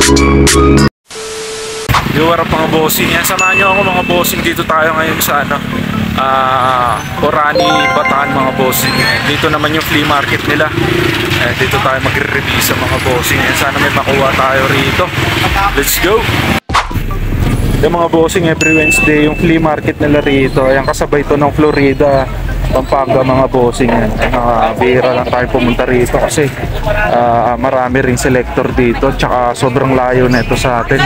Yo, what up mga bossing? Yan, samahan nyo ako mga bossing. Dito tayo ngayon sa Orani, Bataan mga bossing. Dito naman yung flea market nila. Dito tayo magre-review sa mga bossing. Yan, sana may makuha tayo rito. Let's go! Yung mga bossing, every Wednesday yung flea market nila rito. Ayan, kasabay ito ng Florida, Pampanga mga bossing. Yan, bihira lang tayo pumunta rito kasi marami ring selector dito. Tsaka sobrang layo na ito sa atin.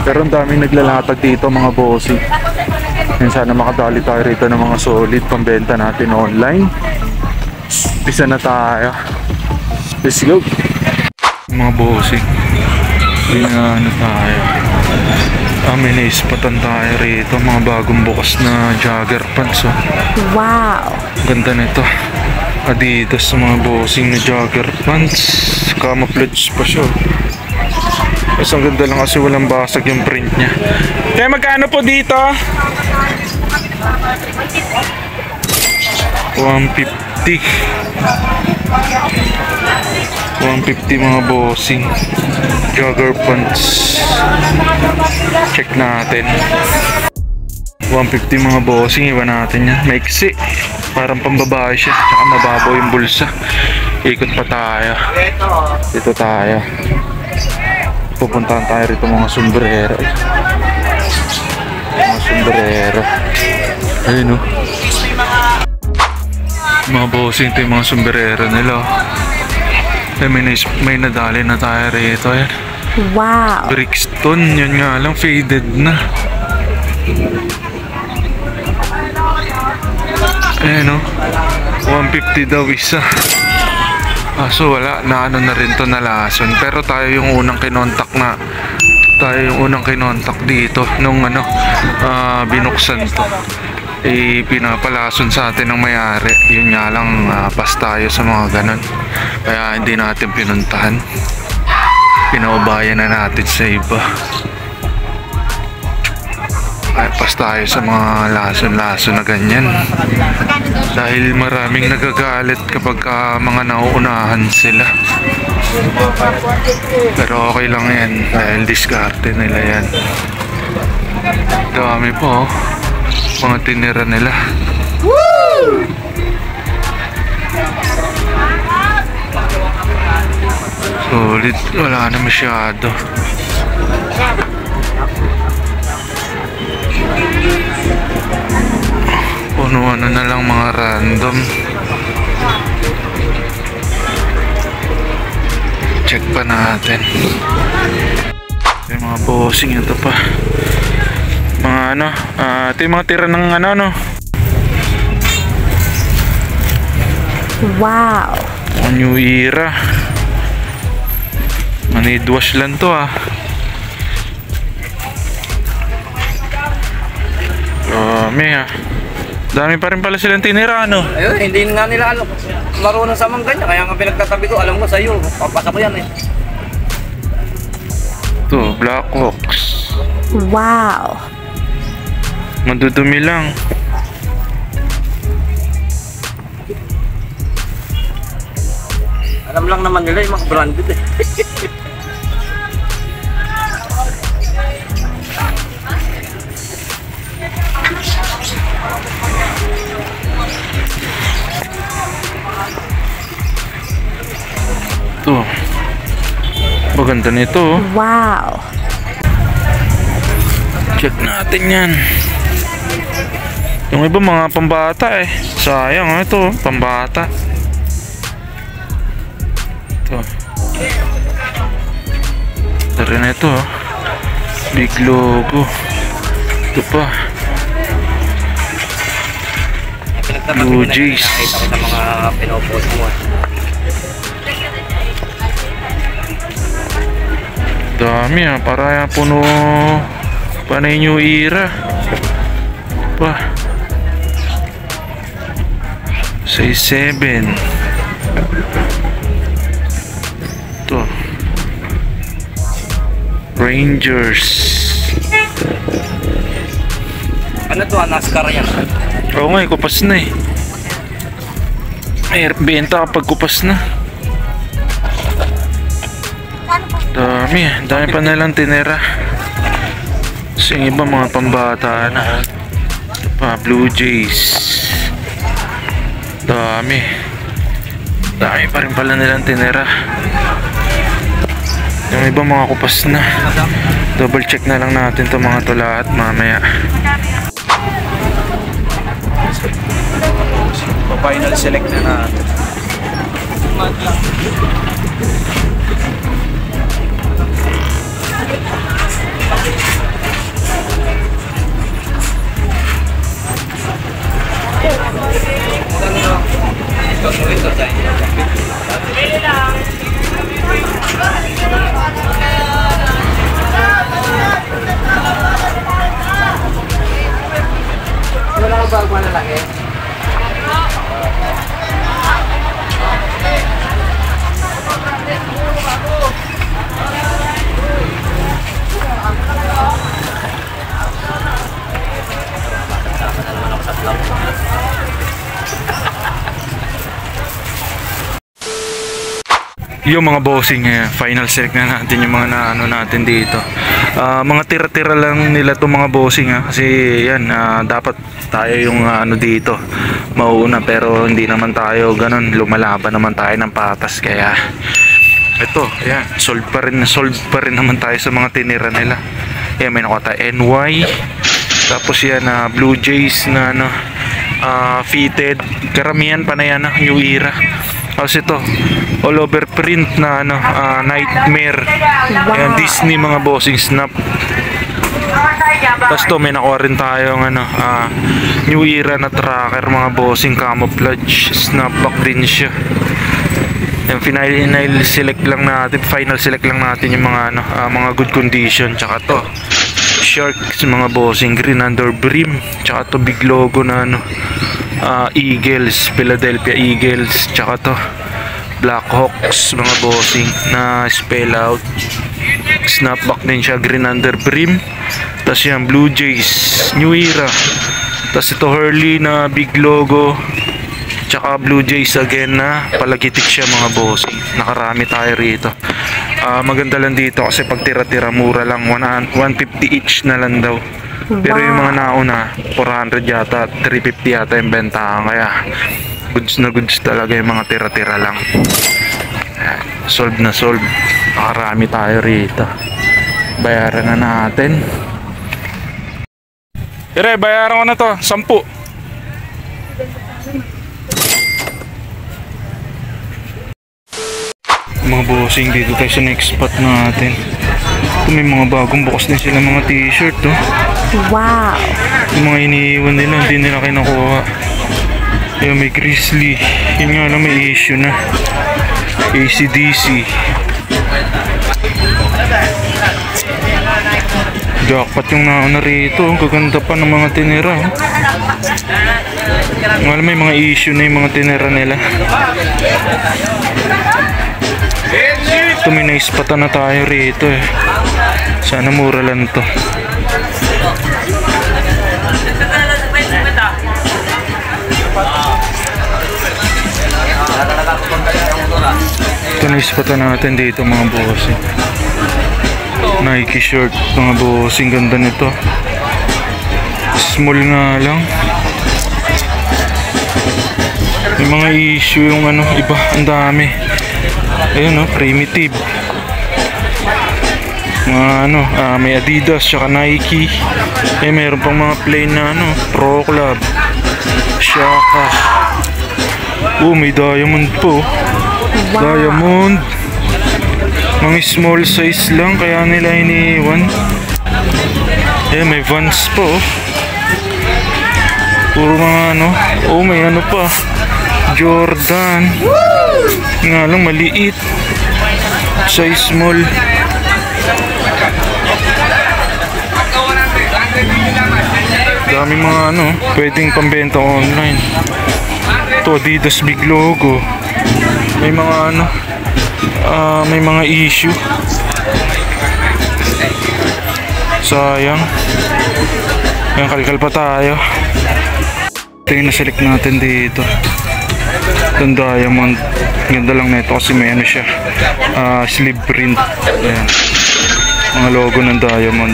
Pero ang daming naglalatag dito mga bossing. Yan, sana makadali tayo rito ng mga solid pambenta natin online. Pisa na tayo. Let's go! Mga bossing, ano tayo? May naispatan tayo rito, mga bagong bukas na jogger pants. Wow! Ganda nito. Adidas mga bossing na jogger pants. Camouflage pa siya. Mas ang ganda lang kasi walang basag yung print niya. Kaya magkano po dito? 150. 150 mga bossing. Jogger pants. Check natin. 150 mga bossing. Iwan natin yan. Maiksi. Parang pambabae siya. Tsaka mababaw yung bulsa. Ikot pa tayo. Dito tayo. Pupuntahan tayo rito mga sombrero. Mga sombrero. Ayun o. Mga bossing, ito yung mga sombrero nila. May nadali na tayo rito. Ayan. Wow! Brixton, yun nga lang, faded na. Ayan o. 150 daw isa. So wala, na ano na rin to, nalason. Pero tayo yung unang kinontak dito nung binuksan to. Pinapalason sa atin ng may-ari. Yun nga lang, pas tayo sa mga ganon. Kaya hindi natin pinuntahan. Pinaubayan na natin sa iba. Ay, pas tayo sa mga lason-lason na ganyan. Dahil maraming nagagalit kapag mga nauunahan sila. Pero okay lang yan. Dahil diskarte nila yan. Dami po. Mga tinira nila. Woo! Solid. Wala na masyado. Puno-ano na lang mga random. Check pa natin. Yung mga bossing ito pa. Mga ito yung mga tira ng Wow! New era. Need wash lang to Dami pa rin pala silang tinira Ayun, hindi nga nila marunong sa mga ganyan. Kaya nga pinagtatabi ko, alam ko sa'yo. Papasa ko yan Ito, Black Hawks. Wow! Madudumi lang. Alam lang naman nila yung mga branded Ito. Maganda nito. Wow! Check natin yan. Yung iba mga pambata Sayang ito, pambata. Ito. Ito rin ito. Big logo. Ito pa. Blue Jays. Nakita ko sa mga pinopost mo. Dami para puno. Panay New Era. Pa. 6'7". Ito. Rangers. Ano to? NASCAR yan? Oo nga, kupas na Benta kapag kupas na. Dami pa nilang tinira. Kasi yung iba mga pambata na. Blue Jays. Dami pa rin pala nilang tinira. Yung iba mga kupas na. Double check na lang natin to mga to lahat mamaya. Final select na natin. Wala ka ba malalaki? Yung mga bossing, final select na natin yung mga naano natin dito. Mga tira-tira lang nila itong mga bossing kasi yan, dapat tayo yung ano dito mauuna, pero hindi naman tayo ganun, lumalaban naman tayo ng patas, kaya ito, yan, solve pa rin naman tayo sa mga tinira nila. Yan, may nakuha tayo NY, tapos yan Blue Jays na ano, fitted, karamihan pa na yan New Era. Tapos ito, all over print na ano, Nightmare. Ayan, Disney mga bossing snap. Tapos to, may nakuha rin tayong ano, New Era na tracker mga bossing, camouflage, snapback din siya. Yung final select lang natin yung mga ano, mga good condition. Tsaka to, Sharks mga bossing, green under brim. Tsaka to, big logo na ano, Eagles, Philadelphia Eagles. Tsaka to, Blackhawks mga bossing na spell out, snapback din siya, green under brim. Tapos yan, Blue Jays New Era. Tapos ito Hurley na big logo, tsaka Blue Jays again na palagitik siya mga bossing. Nakarami tayo rito. Maganda lang dito kasi pag tira-tira mura lang, 150 each na lang daw. Pero yung mga nauna 400 yata, 350 yata yung bentahan, kaya goods talaga yung mga tira-tira lang. Ayan, solve na solve. Nakarami tayo rito. Bayaran na natin. Ire, bayaran ko na to, 10. Mga bossing, dito tayo sa next spot natin. May mga bagong bukas din sila mga t-shirt Wow. Yung mga iniiwan nila, hindi nila kinukuha. Yung may Grizzly, yun nga lang, may issue na. AC/DC. Jackpot yung nauna rito. Gaganda pa ng mga tinira. Yung alam, may mga issue na yung mga tinira nila. Ito, may naispatan na tayo rito Sana mura lang to. Ito, naispatan natin dito mga bossing. Nike shirt mga bossing, ganda nito. Small nga lang. May mga issue yung ano, iba, ang dami. Ayun primitive. Mga ano, may Adidas tsaka Nike. Mayroon pang mga plain na ano, Pro Club, Shaka. May diamond po. Wow. Diamond. Mga small size lang, kaya nila iniiwan. May Vans po. Puro mga ano. May ano pa, Jordan. Nga lang, maliit. Size small. Dami mga ano, pwedeng pambenta online. Ito, Adidas big logo. May mga ano, may mga issue. Sayang. Ayan, kalkal pa tayo. Ito yung na-select natin dito. Itong diamond, ganda lang nito kasi may ano siya, sleeve print. Ayan. Mga logo ng diamond.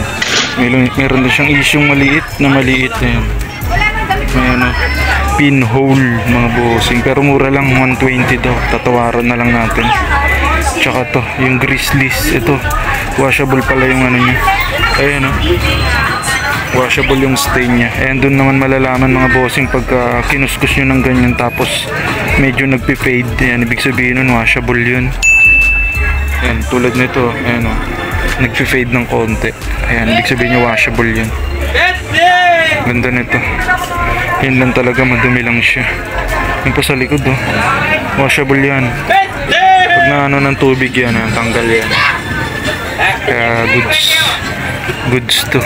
Meron din siyang isyong maliit. Ayan. May ano, pinhole mga bossing. Pero mura lang, 120 daw. Tatawaran na lang natin. Tsaka to, yung Grizzlies. Ito, washable pala yung ano niya. Ayan o. Washable yung stain niya. Ayan, dun naman malalaman mga bossing pagka kinuskus nyo ng ganyan tapos medyo nagpi-fade. Ayan, ibig sabihin nun washable yun. Ayan, tulad nito. Ayan o. Nagpi-fade ng konti. Ayan, ibig sabihin nyo washable yun. Ganda nito. Yan lang talaga, madumi lang siya. Yung pa sa likod o. Washable yan. Pag na ano ng tubig yan, tanggal yan. Kaya goods to.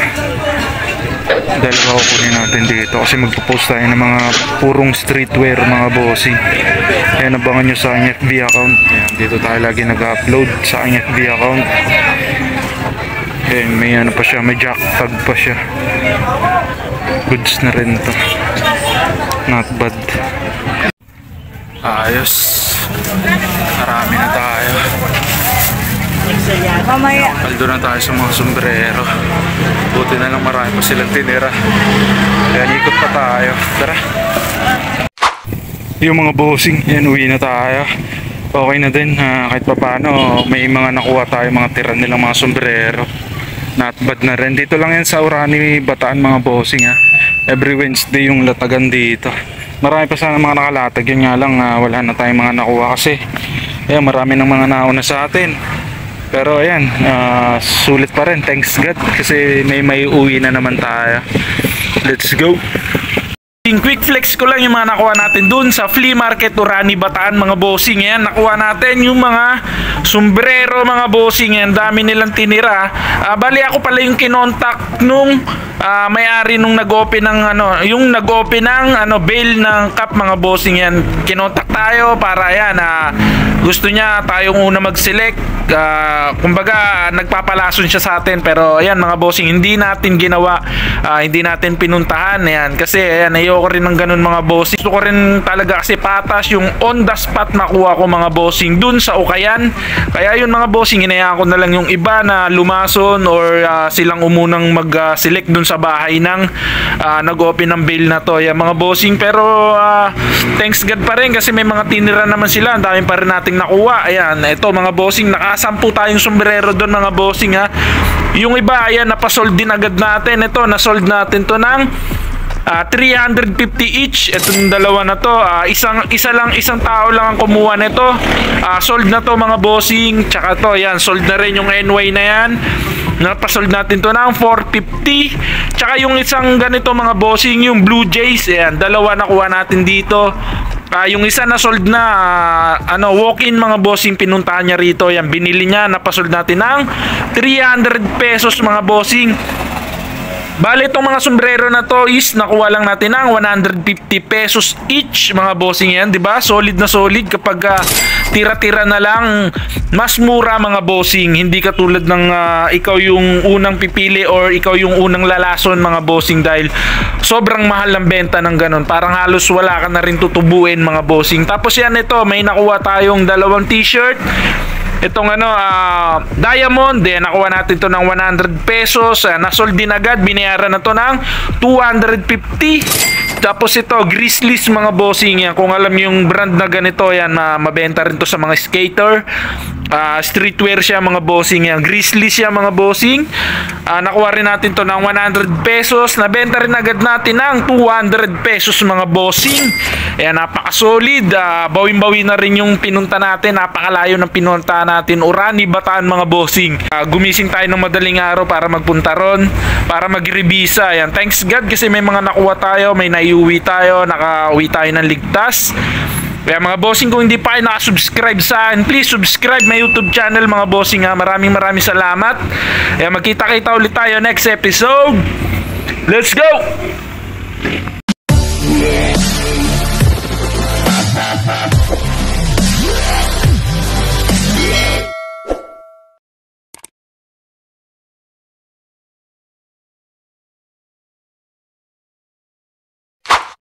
Dahil kukunin natin dito kasi magpo-post tayo ng mga purong streetwear mga bossing. Ayan, abangan nyo sa aking FB account. Ayan, dito tayo lagi nag-upload sa aking FB account. Ayan, may ano pa siya, may jack tag pa siya. Goods na rin to. Not bad. Ayos. Marami na tayo. Mamaya. Paldo na tayo sa mga sombrero. Buti na lang marami pa silang tinira. Kaya ikot pa tayo. Tara. Yung mga bossing, yan, uwi na tayo. Okay na din, kahit pa paano may mga nakuha tayo, mga tira nilang mga sombrero. Not bad na rin. Dito lang yan sa Orani, Bataan mga bossing ha. Every Wednesday yung latagan dito. Marami pa sana mga nakalatag. Yun nga lang, wala na tayong mga nakuha kasi ayan, marami ng mga nauna sa atin. Pero ayan, sulit pa rin, thanks God, kasi may uwi na naman tayo. Let's go. Quick flex ko lang yung mga nakuha natin dun sa flea market Orani, Bataan mga bossing. Yan, nakuha natin yung mga sombrero mga bossing. Yan, dami nilang tinira. Bali ako pala yung kinontak nung may-ari nung nag-open ng yung nag-open ng bail ng cup mga bossing. Yan, kinontak tayo para yan, gusto niya tayong una mag-select. Kumbaga nagpapalason siya sa atin, pero ayan mga bossing, hindi natin ginawa, hindi natin pinuntahan. Ayan, kasi ayan, ayoko rin ng ganun mga bossing. Gusto ko rin talaga kasi patas yung on the spot nakuha ko mga bossing dun sa Ukayan. Kaya yun mga bossing, hinayaan ko na lang yung iba na lumason or silang umunang mag-select dun sa bahay ng nag-open ng bail na to. Ayan mga bossing, pero thanks God pa rin kasi may mga tinira naman sila. Ang dami pa rin nating nakuha. Ayan, ito mga bossing, nakasampu tayong sombrero doon mga bossing ha. Yung iba, ayan, napasold din agad natin. Ito, nasold natin to ng 350 each. Itong dalawa na to, isang tao lang ang kumuha nito. Sold na to mga bossing. Tsaka to, ayan, sold na rin yung NY na yan. Napasold natin to ng 450. Tsaka yung isang ganito mga bossing, yung Blue Jays, ayan, dalawa nakuha natin dito. Yung isa na sold na, walk-in mga bossing, pinuntahan niya rito. Yan, binili niya, napasold natin ng 300 pesos mga bossing. Bale, itong mga sombrero na to is nakuha lang natin ng 150 pesos each mga bossing. Yan, di ba? Solid na solid kapag tira-tira na lang, mas mura mga bossing. Hindi katulad ng ikaw yung unang pipili or ikaw yung unang lalason mga bossing, dahil sobrang mahal ng benta ng ganun. Parang halos wala ka na rin tutubuin mga bossing. Tapos yan, ito, may nakuha tayong dalawang t-shirt. Itong diamond, nakuha natin to ng 100 pesos. Nasold din agad, binayaran na to ng 250. Tapos ito, Grizzlies mga bossing. Yan, kung alam yung brand na ganito, yan, mabenta rin to sa mga skater. Streetwear siya mga bossing. Yan, Grizzlies siya mga bossing. Nakuha rin natin to ng 100 pesos. Nabenta rin agad natin ng 200 pesos mga bossing. Ayan, napaka-solid. Bawin-bawi na rin yung pinunta natin. Napakalayo ng pinunta natin. Orani, Bataan mga bossing. Gumising tayo ng madaling araw para magpunta ron, para mag-revisa. Ayan, thanks God kasi may mga nakuha tayo, may naiuwi tayo, nakauwi tayo ng ligtas. Kaya mga bossing, kung hindi pa kayo nakasubscribe sa akin, please subscribe my YouTube channel mga bossing ha. Maraming salamat. Kaya magkita-kita ulit tayo next episode. Let's go!